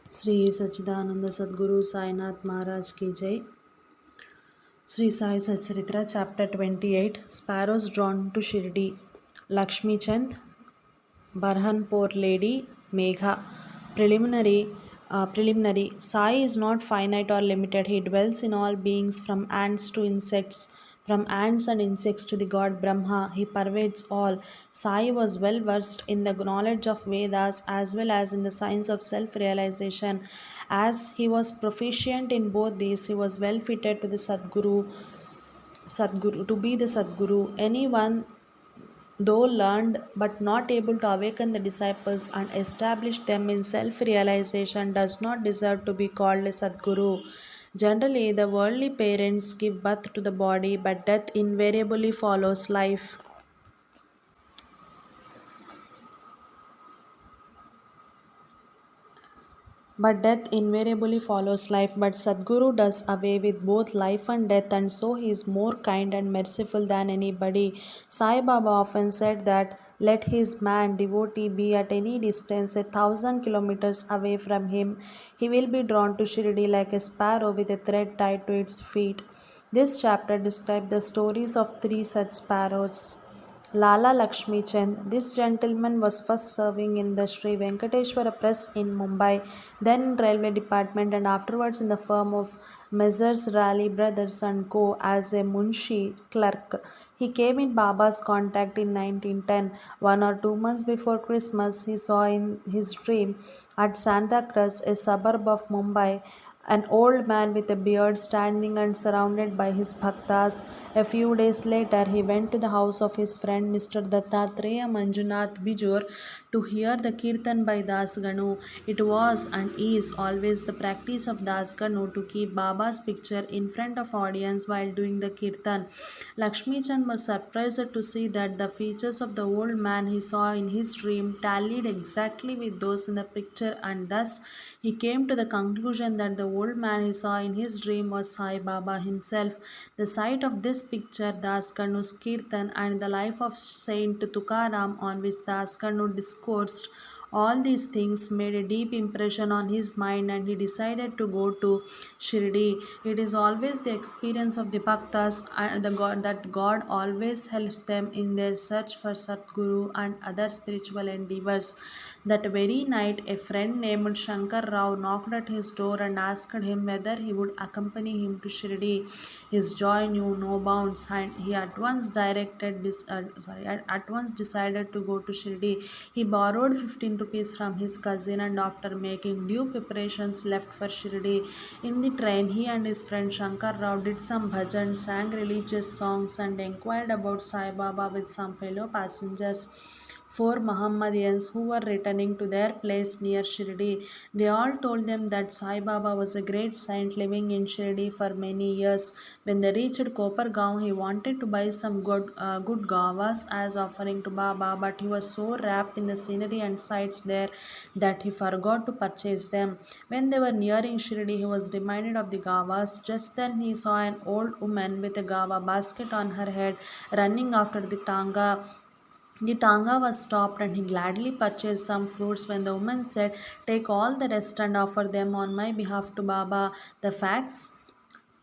Sri Sachidananda Sadguru Sainath Maharaj Ki Jai. Sri Sai Satcharitra Chapter 28 Sparrows Drawn to Shirdi. Lakshmi Chand, Barhanpur Lady, Megha. Preliminary. Sai is not finite or limited. He dwells in all beings from ants to insects. From ants and insects to the god Brahma, he pervades all. Sai was well versed in the knowledge of Vedas as well as in the science of self realization. As he was proficient in both these, he was well fitted to the Sadguru to be the Sadguru. Anyone though learned but not able to awaken the disciples and establish them in self realization, does not deserve to be called a Sadguru. Generally, the worldly parents give birth to the body, but death invariably follows life. But death invariably follows life. But Sadguru does away with both life and death, and so he is more kind and merciful than anybody. Sai Baba often said that let his man devotee be at any distance 1,000 kilometers away from him, he will be drawn to Shirdi like a sparrow with a thread tied to its feet. This chapter describes the stories of three such sparrows. Lala Lakshmi Chand. This gentleman was first serving in the Sri Venkateshwara Press in Mumbai, then in Railway Department, and afterwards in the firm of Messrs. Raleigh Brothers and Co. as a Munshi clerk. He came in Baba's contact in 1910. 1 or 2 months before Christmas, he saw in his dream at Santa Cruz, a suburb of Mumbai, an old man with a beard standing and surrounded by his bhaktas. A few days later, he went to the house of his friend Mr. Dattatreya Manjunath Bijur to hear the kirtan by Das Ganu. It was and is always the practice of Das Ganu to keep Baba's picture in front of audience while doing the kirtan. Lakshmi Chand was surprised to see that the features of the old man he saw in his dream tallied exactly with those in the picture, and thus he came to the conclusion that the old man he saw in his dream was Sai Baba himself. The sight of this picture, Das Kanu's Kirtan, and the life of Saint Tukaram on which Das Kanu discoursed, all these things made a deep impression on his mind, and he decided to go to Shirdi. It is always the experience of the Bhaktas and the God that God always helps them in their search for Satguru and other spiritual endeavors. That very night, a friend named Shankar Rao knocked at his door and asked him whether he would accompany him to Shirdi. His joy knew no bounds, and he at once decided to go to Shirdi. He borrowed 15 rupees from his cousin, and after making due preparations left for Shirdi. In the train, he and his friend Shankar Rao did some bhajan, sang religious songs, and inquired about Sai Baba with some fellow passengers. Four Mohammedans who were returning to their place near Shirdi. They all told them that Sai Baba was a great saint living in Shirdi for many years. When they reached Kopargaon, he wanted to buy some good gavas as offering to Baba, but he was so wrapped in the scenery and sights there that he forgot to purchase them. When they were nearing Shirdi, he was reminded of the gavas. Just then he saw an old woman with a gava basket on her head running after the tanga. The tanga was stopped, and he gladly purchased some fruits when the woman said, take all the rest and offer them on my behalf to Baba. The facts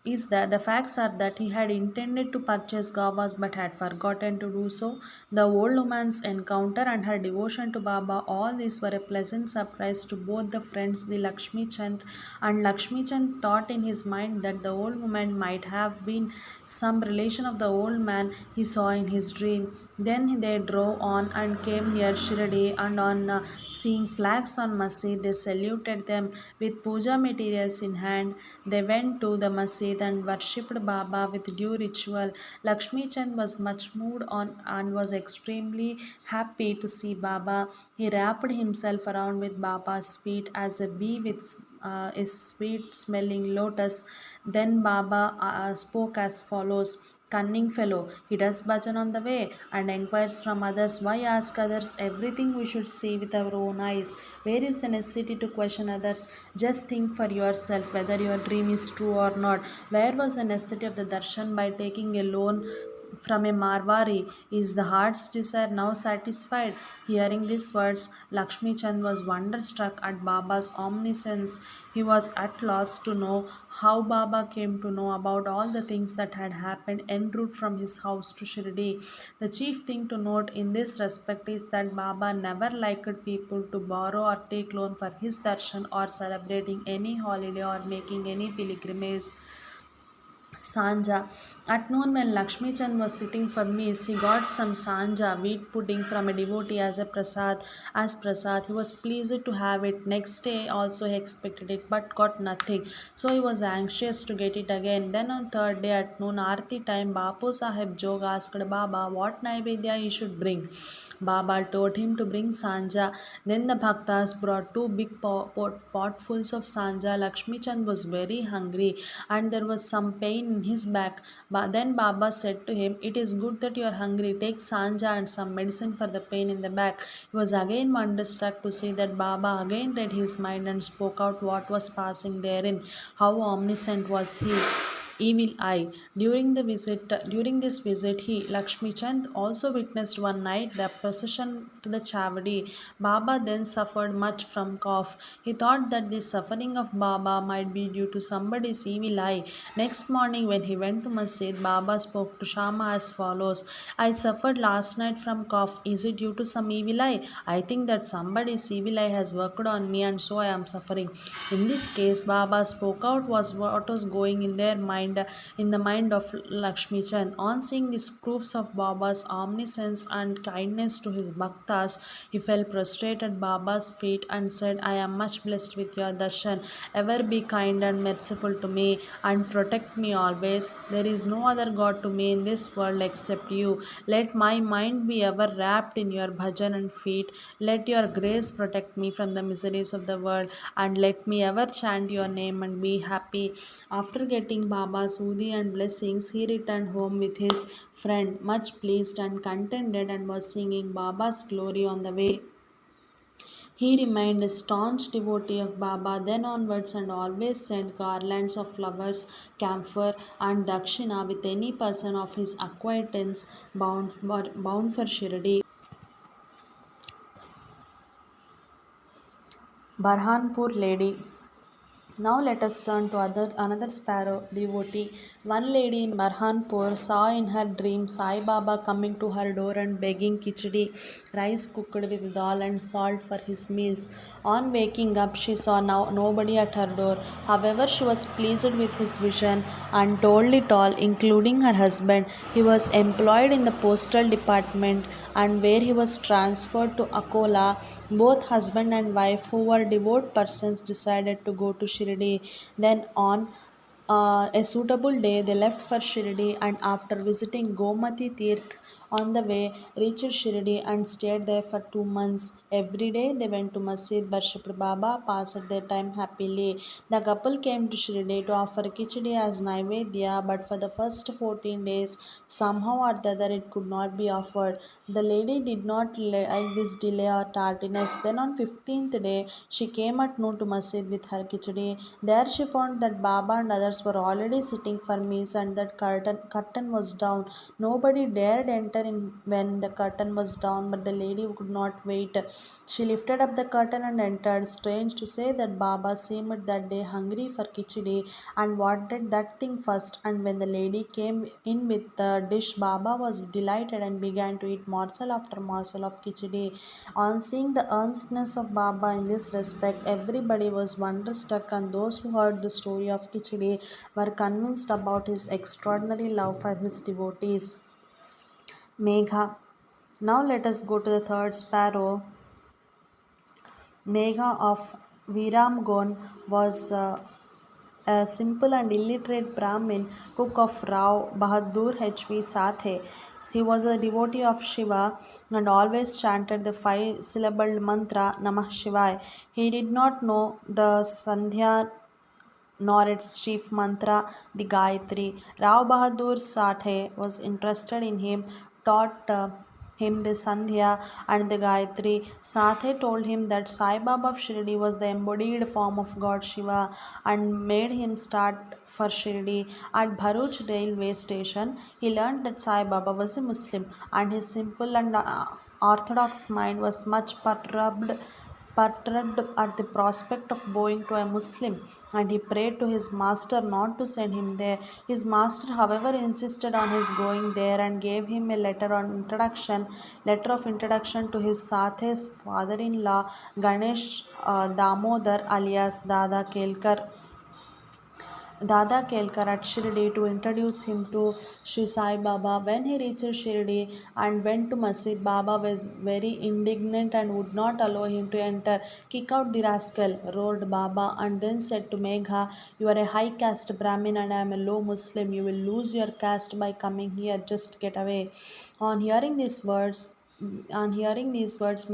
are that he had intended to purchase gavas but had forgotten to do so. The old woman's encounter and her devotion to Baba, all these were a pleasant surprise to both the friends, the Lakshmi Chand, and Lakshmi Chand thought in his mind that the old woman might have been some relation of the old man he saw in his dream. Then they drove on and came near Shirdi, and on seeing flags on masjid, they saluted them with puja materials in hand. They went to the masjid and worshipped Baba with due ritual. Lakshmi Chand was much moved on and was extremely happy to see Baba. He wrapped himself around with Baba's feet as a bee with a sweet smelling lotus. Then Baba spoke as follows. Cunning fellow, he does bhajan on the way and inquires from others. Why ask others everything we should see with our own eyes? Where is the necessity to question others? Just think for yourself whether your dream is true or not. Where was the necessity of the darshan by taking a loan from a Marwari, is the heart's desire now satisfied? Hearing these words, Lakshmi Chand was wonderstruck at Baba's omniscience. He was at loss to know how Baba came to know about all the things that had happened en route from his house to Shirdi. The chief thing to note in this respect is that Baba never liked people to borrow or take loan for his darshan or celebrating any holiday or making any pilgrimage. Sanja. At noon, when Lakshmi Chand was sitting for meals, he got some sanja, wheat pudding, from a devotee as a prasad. As prasad, he was pleased to have it. Next day, also he expected it, but got nothing. So he was anxious to get it again. Then on third day at noon, Aarti time, Bapu Sahib Jog asked Baba what naivedya he should bring. Baba told him to bring sanja. Then the bhaktas brought two big potfuls of sanja. Lakshmi Chand was very hungry and there was some pain in his back. Then Baba said to him, "It is good that you are hungry. Take sanja and some medicine for the pain in the back." He was again wonderstruck to see that Baba again read his mind and spoke out what was passing therein. How omniscient was he! Evil eye. During this visit, he, Lakshmi Chand, also witnessed one night the procession to the Chavadi. Baba then suffered much from cough. He thought that the suffering of Baba might be due to somebody's evil eye. Next morning, when he went to Masjid, Baba spoke to Shama as follows: "I suffered last night from cough. Is it due to some evil eye? I think that somebody's evil eye has worked on me and so I am suffering." In this case, Baba spoke out was what was going in the mind of Lakshmi Chand. On seeing these proofs of Baba's omniscience and kindness to his bhaktas, he fell prostrate at Baba's feet and said, "I am much blessed with your darshan. Ever be kind and merciful to me and protect me always. There is no other God to me in this world except you. Let my mind be ever wrapped in your bhajan and feet. Let your grace protect me from the miseries of the world and let me ever chant your name and be happy." After getting Baba's Udi and blessings, he returned home with his friend, much pleased and contented, and was singing Baba's glory on the way. He remained a staunch devotee of Baba then onwards and always sent garlands of flowers, camphor, and dakshina with any person of his acquaintance bound for Shirdi. Barhanpur Lady. Now let us turn to another sparrow devotee. One lady in Barhanpur saw in her dream Sai Baba coming to her door and begging khichdi, rice cooked with dal and salt for his meals. On waking up, she saw now nobody at her door. However, she was pleased with his vision and told it all, including her husband. He was employed in the postal department and where he was transferred to Akola. Both husband and wife, who were devout persons, decided to go to Shirdi. Then, on a suitable day, they left for Shirdi and, after visiting Gomati Tirth on the way, reached Shirdi and stayed there for 2 months. Every day they went to Masjid, worshipped Baba, passed their time happily. The couple came to Shirdi to offer khichdi as Naivedya, but for the first 14 days, somehow or the other, it could not be offered. The lady did not like this delay or tardiness. Then on 15th day, she came at noon to Masjid with her khichdi. There she found that Baba and others were already sitting for meals and that curtain was down. Nobody dared enter in when the curtain was down, but the lady could not wait. She lifted up the curtain and entered. Strange to say that Baba seemed that day hungry for khichdi and wanted that thing first. And when the lady came in with the dish, Baba was delighted and began to eat morsel after morsel of khichdi. On seeing the earnestness of Baba in this respect, everybody was wonderstruck, and those who heard the story of Khichdi were convinced about his extraordinary love for his devotees. Megha. Now let us go to the third sparrow. Megha of Viramgon was a simple and illiterate Brahmin, cook of Rao Bahadur H.V. Sathe. He was a devotee of Shiva and always chanted the 5 syllabled mantra Namah Shivaya. He did not know the Sandhya nor its chief mantra, the Gayatri. Rao Bahadur Sathe was interested in him, taught him the Sandhya and the Gayatri. Sathe told him that Sai Baba of Shirdi was the embodied form of God Shiva and made him start for Shirdi. At Bharuch railway station, he learned that Sai Baba was a Muslim and his simple and orthodox mind was much perturbed at the prospect of going to a Muslim, and he prayed to his master not to send him there. His master, however, insisted on his going there and gave him a letter of introduction to his Sathe's father-in-law, Ganesh Damodar alias Dada Kelkar at Shirdi to introduce him to Sri Sai Baba. When he reached Shirdi and went to Masjid, Baba was very indignant and would not allow him to enter. Kick out the rascal, roared Baba, and then said to Megha, "You are a high caste Brahmin and I am a low Muslim. You will lose your caste by coming here. Just get away." On hearing these words,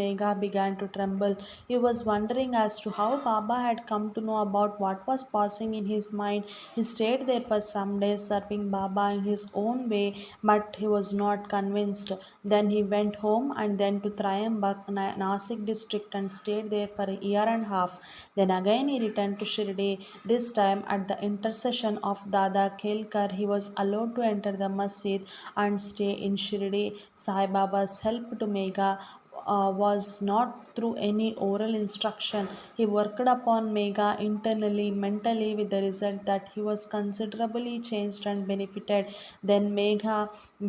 Megha began to tremble. He was wondering as to how Baba had come to know about what was passing in his mind. He stayed there for some days, serving Baba in his own way, but he was not convinced. Then he went home and then to Triambak, Nasik district, and stayed there for a year and a half. Then again he returned to Shirdi. This time, at the intercession of Dada Kelkar, he was allowed to enter the masjid and stay in Shirdi. Sai Baba's help to Megha was not through any oral instruction. He worked upon Megha internally, mentally, with the result that he was considerably changed and benefited. Then Megha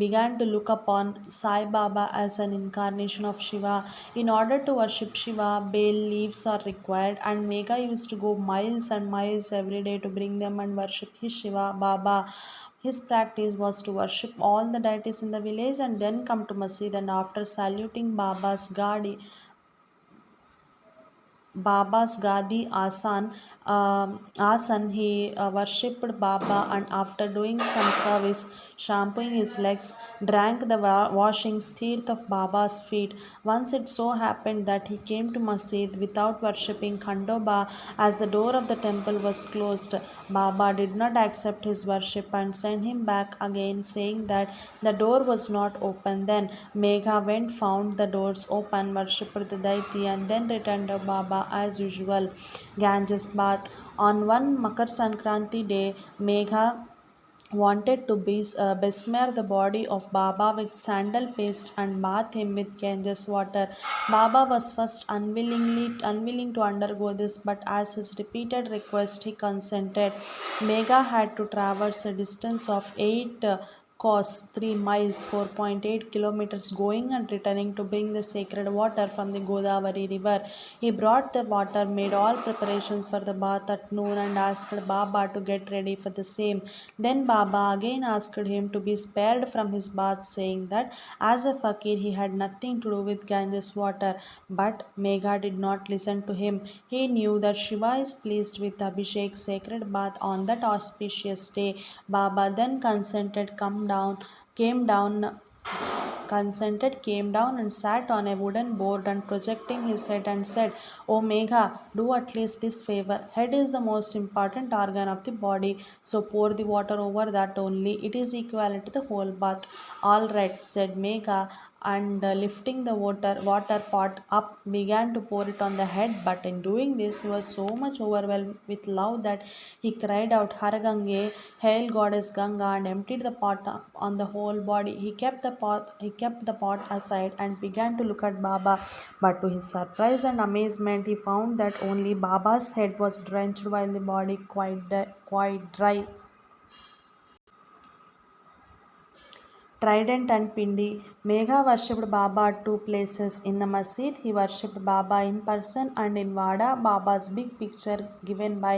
began to look upon Sai Baba as an incarnation of Shiva. In order to worship Shiva, bay leaves are required, and Megha used to go miles and miles every day to bring them and worship his Shiva Baba. His practice was to worship all the deities in the village and then come to masjid, and after saluting Baba's Gadi Asan, he worshipped Baba, and after doing some service, shampooing his legs, drank the washing teeth of Baba's feet. Once it so happened that he came to Masjid without worshipping Khandoba, as the door of the temple was closed. Baba did not accept his worship and sent him back again, saying that the door was not open. Then Megha went, found the doors open, worshipped the deity, and then returned to Baba as usual. Ganges bath. On one Makar Sankranti day, Megha wanted to besmear the body of Baba with sandal paste and bath him with Ganges water. Baba was first unwilling to undergo this, but as his repeated request, he consented. Megha had to traverse a distance of 8 course 3 miles 4.8 kilometers going and returning to bring the sacred water from the Godavari river. He brought the water, made all preparations for the bath at noon, and asked Baba to get ready for the same. Then Baba again asked him to be spared from his bath, saying that as a fakir he had nothing to do with Ganges water. But Megha did not listen to him. He knew that Shiva is pleased with Abhishek sacred bath on that auspicious day. Baba then came down came down and sat on a wooden board and projecting his head and said, "O Megha, do at least this favor. Head is the most important organ of the body, so pour the water over that only. It is equivalent to the whole bath." "All right," said Megha, and lifting the water pot up, began to pour it on the head. But in doing this, he was so much overwhelmed with love that he cried out, "Har Gange, hail goddess Ganga," and emptied the pot on the whole body. He kept the pot aside and began to look at Baba. But to his surprise and amazement, he found that only Baba's head was drenched while the body quite dry. Trident and Pindi. Megha worshipped Baba at two places. In the masjid, he worshipped Baba in person, and in Vada, Baba's big picture given by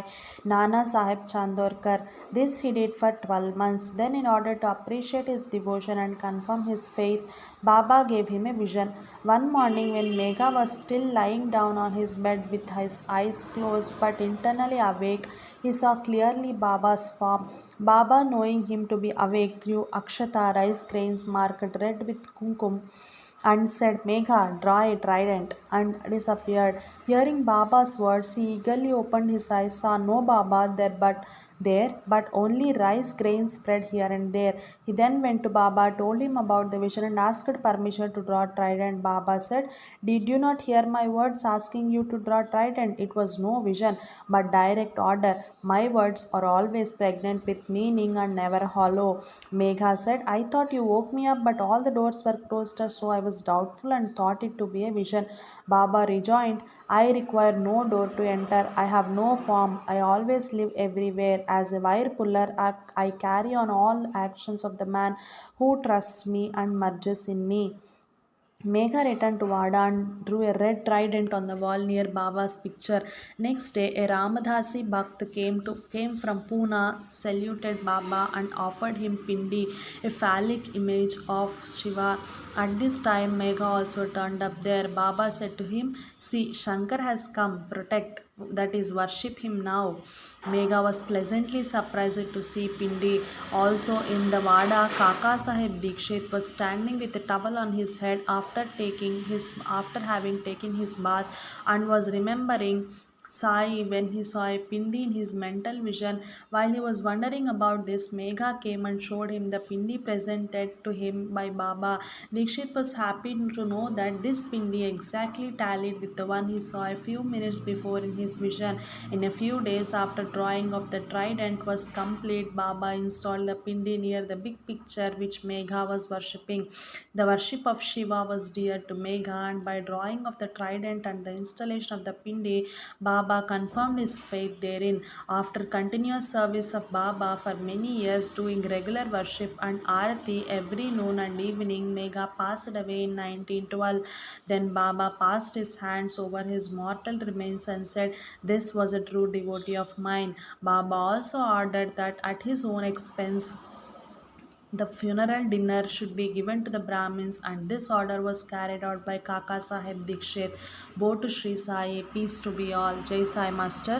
Nana Sahib Chandorkar. This he did for 12 months. Then, in order to appreciate his devotion and confirm his faith, Baba gave him a vision. One morning, when Megha was still lying down on his bed with his eyes closed but internally awake, he saw clearly Baba's form. Baba, knowing him to be awake, threw akshata rice grains marked red with kumkum and said, "Megha, draw a trident," and disappeared. Hearing Baba's words, he eagerly opened his eyes, saw no Baba there, but only rice grains spread here and there. He then went to Baba, told him about the vision, and asked permission to draw trident. Baba said, "Did you not hear my words asking you to draw trident? It was no vision, but direct order. My words are always pregnant with meaning and never hollow." Megha said, "I thought you woke me up, but all the doors were closed, so I was doubtful and thought it to be a vision." Baba rejoined, "I require no door to enter. I have no form. I always live everywhere. As a wire puller, I carry on all actions of the man who trusts me and merges in me." Megha returned to Vada and drew a red trident on the wall near Baba's picture. Next day, a Ramadasi Bhakt came from Pune, saluted Baba, and offered him Pindi, a phallic image of Shiva. At this time, Megha also turned up there. Baba said to him, "See, Shankar has come. Protect, that is, worship him now." Megha was pleasantly surprised to see Pindi. Also in the Vada, Kaka Sahib Dikshit was standing with a towel on his head after having taken his bath, and was remembering Sai when he saw a pindi in his mental vision. While he was wondering about this, Megha came and showed him the pindi presented to him by Baba. Dikshit was happy to know that this pindi exactly tallied with the one he saw a few minutes before in his vision. In a few days after drawing of the trident was complete, Baba installed the pindi near the big picture which Megha was worshipping. The worship of Shiva was dear to Megha, and by drawing of the trident and the installation of the pindi, Baba confirmed his faith therein. After continuous service of Baba for many years, doing regular worship and arati every noon and evening, Megha passed away in 1912. Then Baba passed his hands over his mortal remains and said, "This was a true devotee of mine." Baba also ordered that at his own expense the funeral dinner should be given to the Brahmins, and this order was carried out by Kaka Sahib Dikshit. Bo to Sri Sai, peace to be all. Jai Sai Master.